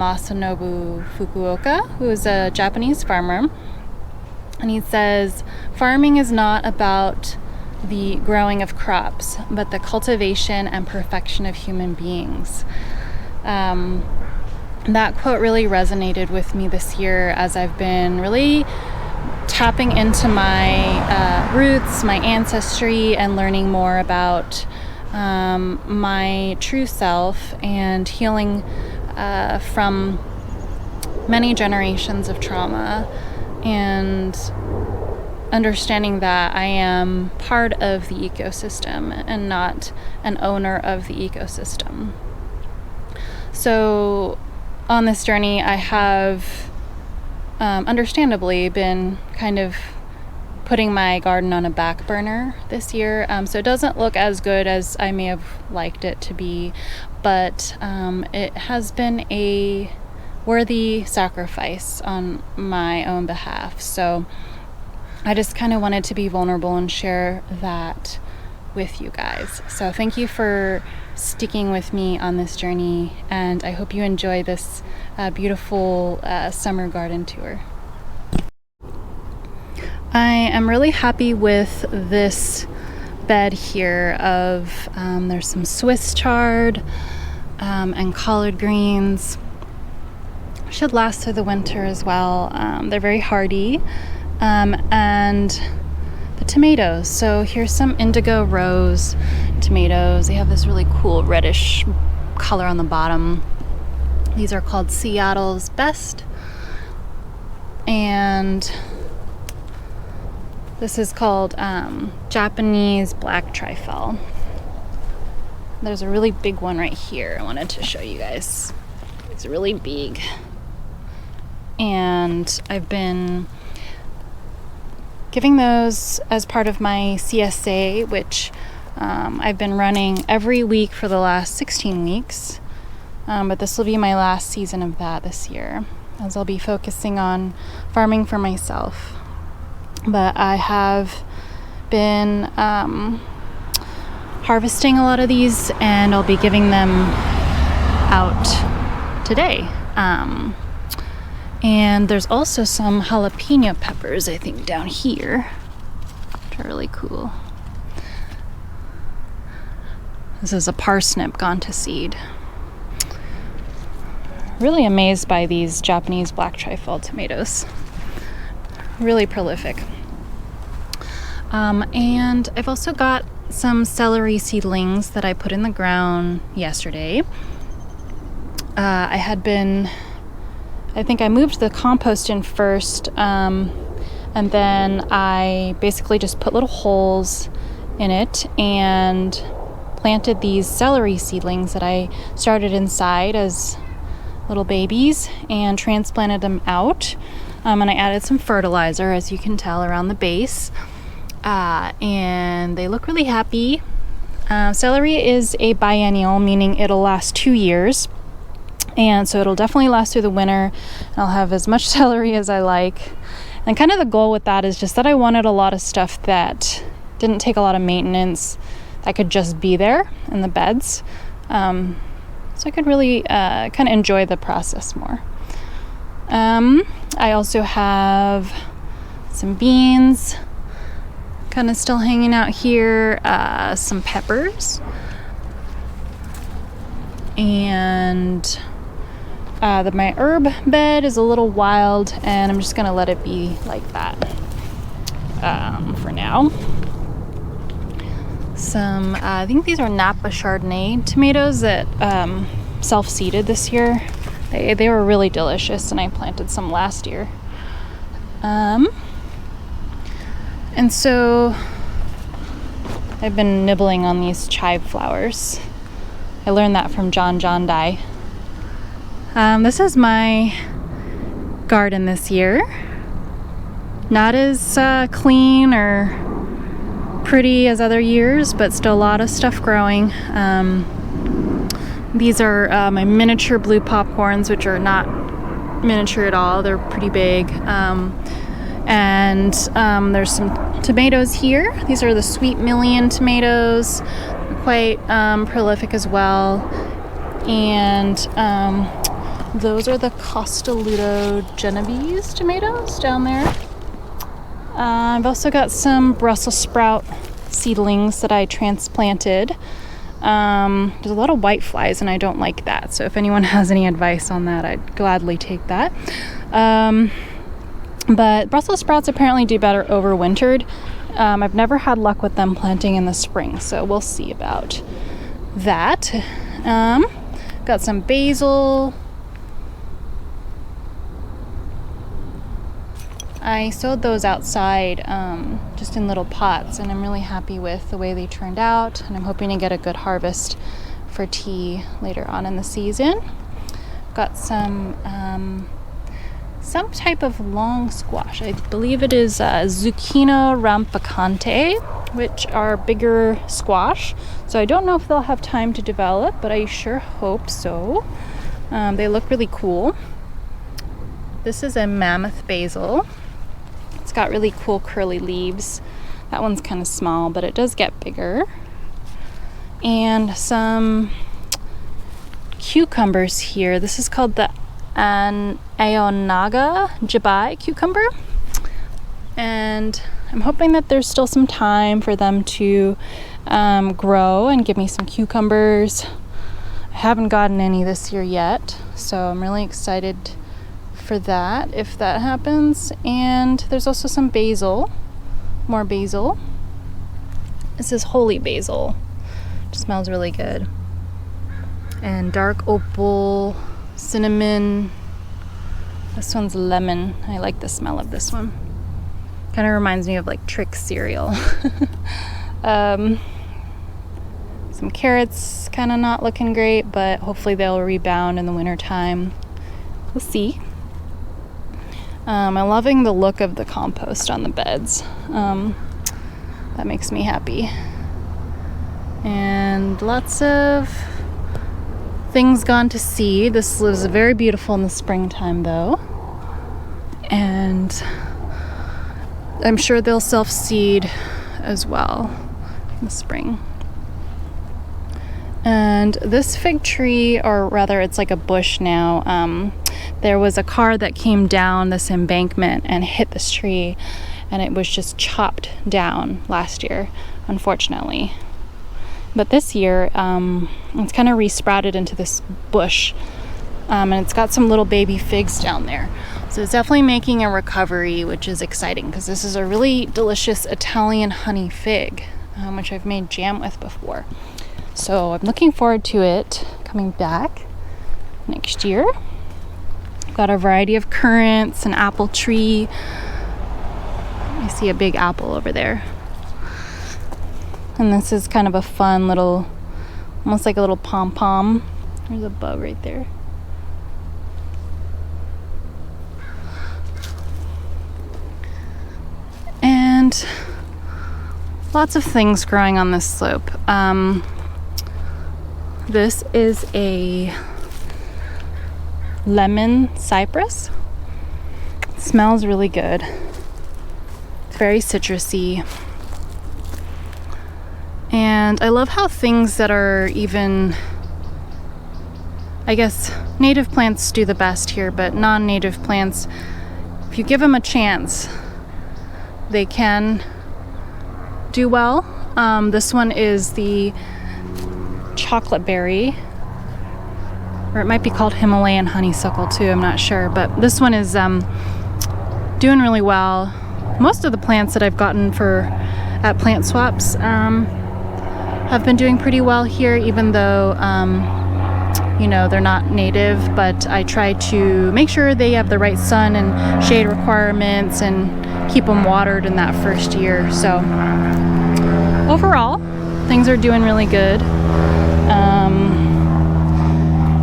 Masanobu Fukuoka, who is a Japanese farmer. And he says, farming is not about the growing of crops, but the cultivation and perfection of human beings. That quote really resonated with me this year as I've been really tapping into my roots, my ancestry, and learning more about my true self and healing from many generations of trauma, and understanding that I am part of the ecosystem and not an owner of the ecosystem. So on this journey, I have understandably been kind of putting my garden on a back burner this year. So it doesn't look as good as I may have liked it to be, but it has been a worthy sacrifice on my own behalf. So I just kind of wanted to be vulnerable and share that with you guys. So thank you for sticking with me on this journey, and I hope you enjoy this beautiful summer garden tour. I am really happy with this bed here of there's some Swiss chard and collard greens. Should last through the winter as well. They're very hardy. And the tomatoes. So here's some indigo rose tomatoes. They have this really cool reddish color on the bottom. These are called Seattle's Best. And this is called Japanese Black Trifle. There's a really big one right here I wanted to show you guys. It's really big. And I've been giving those as part of my CSA, which I've been running every week for the last 16 weeks. But this will be my last season of that this year, as I'll be focusing on farming for myself. But I have been harvesting a lot of these, and I'll be giving them out today. And there's also some jalapeno peppers, I think, down here, which are really cool. This is a parsnip gone to seed. Really amazed by these Japanese black trifle tomatoes. Really prolific. And I've also got some celery seedlings that I put in the ground yesterday. I think I moved the compost in first, and then I basically just put little holes in it and planted these celery seedlings that I started inside as little babies and transplanted them out. And I added some fertilizer, as you can tell, around the base. And they look really happy. Celery is a biennial, meaning it'll last 2 years. And so it'll definitely last through the winter. I'll have as much celery as I like. And kind of the goal with that is just that I wanted a lot of stuff that didn't take a lot of maintenance, that could just be there in the beds. So I could really kind of enjoy the process more. I also have some beans kind of still hanging out here, some peppers, and my herb bed is a little wild, and I'm just gonna let it be like that for now. Some I think these are Napa Chardonnay tomatoes that self-seeded this year. They were really delicious, and I planted some last year. And so I've been nibbling on these chive flowers. I learned that from John Dye. This is my garden this year. Not as clean or pretty as other years, but still a lot of stuff growing. These are my miniature blue popcorns, which are not miniature at all. They're pretty big. And there's some tomatoes here. These are the Sweet Million tomatoes. They're quite prolific as well. And Those are the Costoludo Genovese tomatoes down there. I've also got some Brussels sprout seedlings that I transplanted. There's a lot of white flies and I don't like that. So if anyone has any advice on that, I'd gladly take that. But Brussels sprouts apparently do better overwintered. I've never had luck with them planting in the spring, so we'll see about that. Got some basil. I sowed those outside just in little pots, and I'm really happy with the way they turned out, and I'm hoping to get a good harvest for tea later on in the season. Got some type of long squash. I believe it is Zucchino rampicante, which are bigger squash. So I don't know if they'll have time to develop, but I sure hope so. They look really cool. This is a mammoth basil. It's got really cool curly leaves. That one's kind of small, but it does get bigger. And some cucumbers here. This is called the Aonaga Jabai cucumber. And I'm hoping that there's still some time for them to grow and give me some cucumbers. I haven't gotten any this year yet, so I'm really excited for that if that happens. And there's also some basil, more basil. This is holy basil, it smells really good. And dark opal, cinnamon. This one's lemon. I like the smell of this one. Kind of reminds me of like Trix cereal. Some carrots, kind of not looking great, but hopefully they'll rebound in the winter time. We'll see. I'm loving the look of the compost on the beds. That makes me happy. And lots of things gone to seed. This was very beautiful in the springtime though. And I'm sure they'll self-seed as well in the spring. And this fig tree, or rather it's like a bush now, there was a car that came down this embankment and hit this tree, and it was just chopped down last year, unfortunately. But this year, it's kind of resprouted into this bush, and it's got some little baby figs down there. So it's definitely making a recovery, which is exciting because this is a really delicious Italian honey fig, which I've made jam with before. So I'm looking forward to it coming back next year. I've got a variety of currants, an apple tree. I see a big apple over there. And this is kind of a fun little, almost like a little pom-pom. There's a bug right there. And lots of things growing on this slope. This is a lemon cypress. It smells really good. It's very citrusy. And I love how things that are even, I guess, native plants do the best here, but non-native plants, if you give them a chance, they can do well. This one is the chocolate berry, or it might be called Himalayan honeysuckle too, I'm not sure, but this one is doing really well. Most of the plants that I've gotten at plant swaps have been doing pretty well here, even though they're not native, but I try to make sure they have the right sun and shade requirements and keep them watered in that first year. So overall, things are doing really good.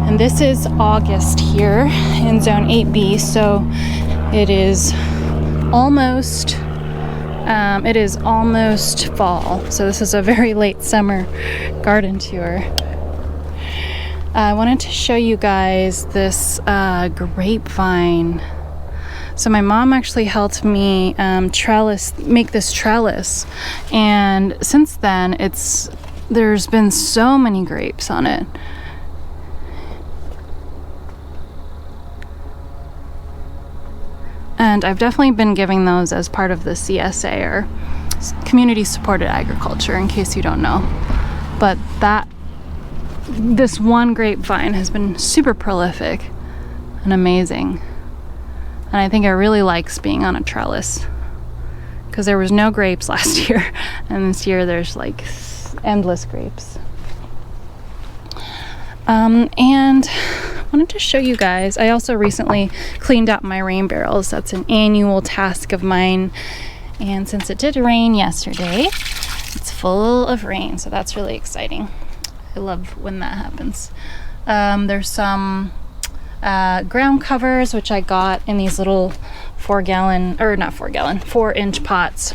And this is August here in Zone 8B, so it is almost fall. So this is a very late summer garden tour. I wanted to show you guys this grapevine. So my mom actually helped me make this trellis, and since then there's been so many grapes on it. And I've definitely been giving those as part of the CSA, or community supported agriculture, in case you don't know. But this one grapevine has been super prolific and amazing. And I think it really likes being on a trellis, because there was no grapes last year, and this year there's like endless grapes. And I wanted to show you guys, I also recently cleaned out my rain barrels. That's an annual task of mine. And since it did rain yesterday, it's full of rain, so that's really exciting. I love when that happens. There's some ground covers, which I got in these little 4-inch pots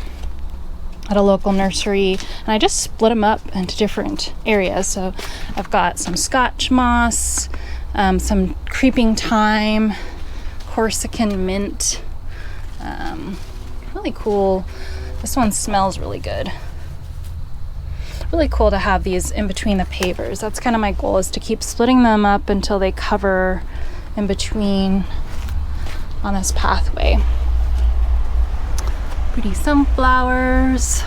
at a local nursery, and I just split them up into different areas. So I've got some Scotch moss, some creeping thyme, Corsican mint, really cool. This one smells really good. Really cool to have these in between the pavers. That's kind of my goal, is to keep splitting them up until they cover in between on this pathway. Pretty sunflowers.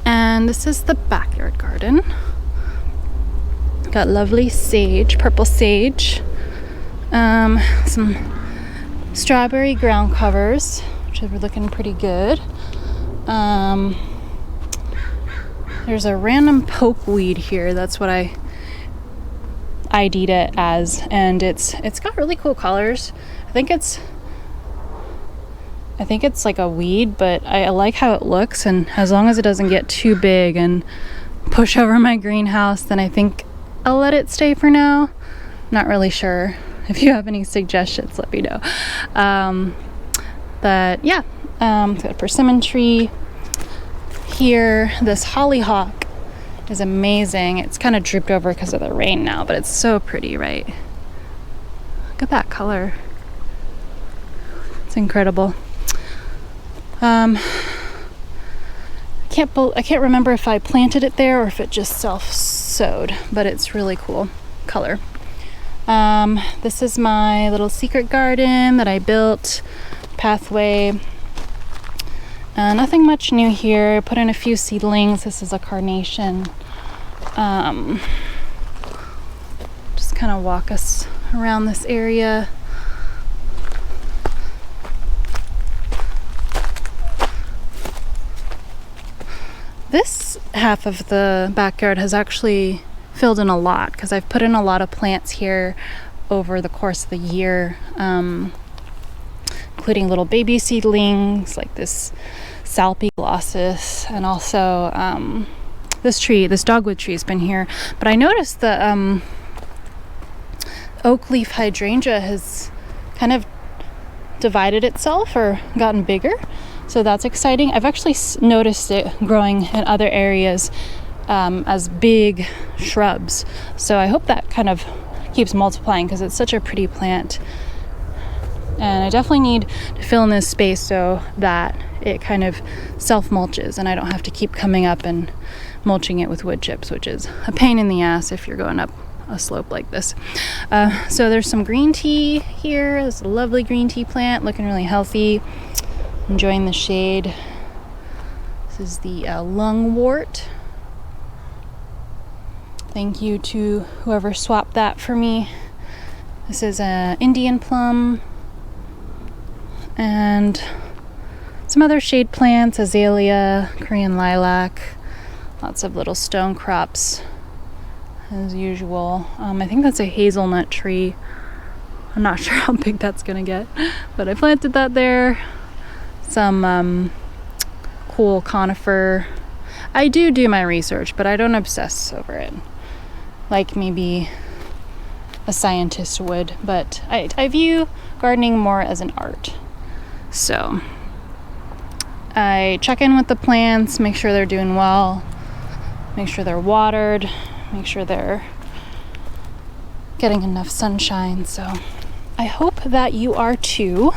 And this is the backyard garden. Got lovely sage, purple sage. Some strawberry ground covers, which are looking pretty good. There's a random pokeweed here. That's what I ID'd it as, and it's got really cool colors. I think it's like a weed, but I like how it looks, and as long as it doesn't get too big and push over my greenhouse, then I think I'll let it stay for now. Not really sure. If you have any suggestions, let me know. But yeah, got a persimmon tree here. This hollyhock is amazing. It's kind of drooped over because of the rain now, but it's so pretty, right? Look at that color. It's incredible. I can't remember if I planted it there or if it just self-sowed, but it's really cool color. This is my little secret garden that I built, pathway. Nothing much new here. Put in a few seedlings. This is a carnation. Just kind of walk us around this area. This half of the backyard has actually filled in a lot, because I've put in a lot of plants here over the course of the year, including little baby seedlings like this Salpiglossis, and also this dogwood tree has been here. But I noticed the oak leaf hydrangea has kind of divided itself or gotten bigger, so that's exciting. I've actually noticed it growing in other areas as big shrubs, so I hope that kind of keeps multiplying, because it's such a pretty plant. And I definitely need to fill in this space so that it kind of self-mulches and I don't have to keep coming up and mulching it with wood chips, which is a pain in the ass if you're going up a slope like this. So there's some green tea here. This is a lovely green tea plant, looking really healthy. Enjoying the shade. This is the lungwort. Thank you to whoever swapped that for me. This is an Indian plum. And some other shade plants, azalea, Korean lilac, lots of little stone crops as usual. I think that's a hazelnut tree. I'm not sure how big that's gonna get, but I planted that there. Some cool conifer. I do my research, but I don't obsess over it like maybe a scientist would, but I view gardening more as an art. So I check in with the plants, make sure they're doing well, make sure they're watered, make sure they're getting enough sunshine. So I hope that you are too,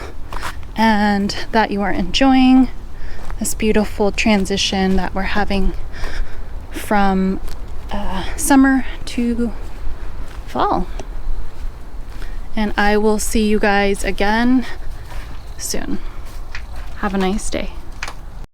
and that you are enjoying this beautiful transition that we're having from summer to fall. And I will see you guys again soon. Have a nice day.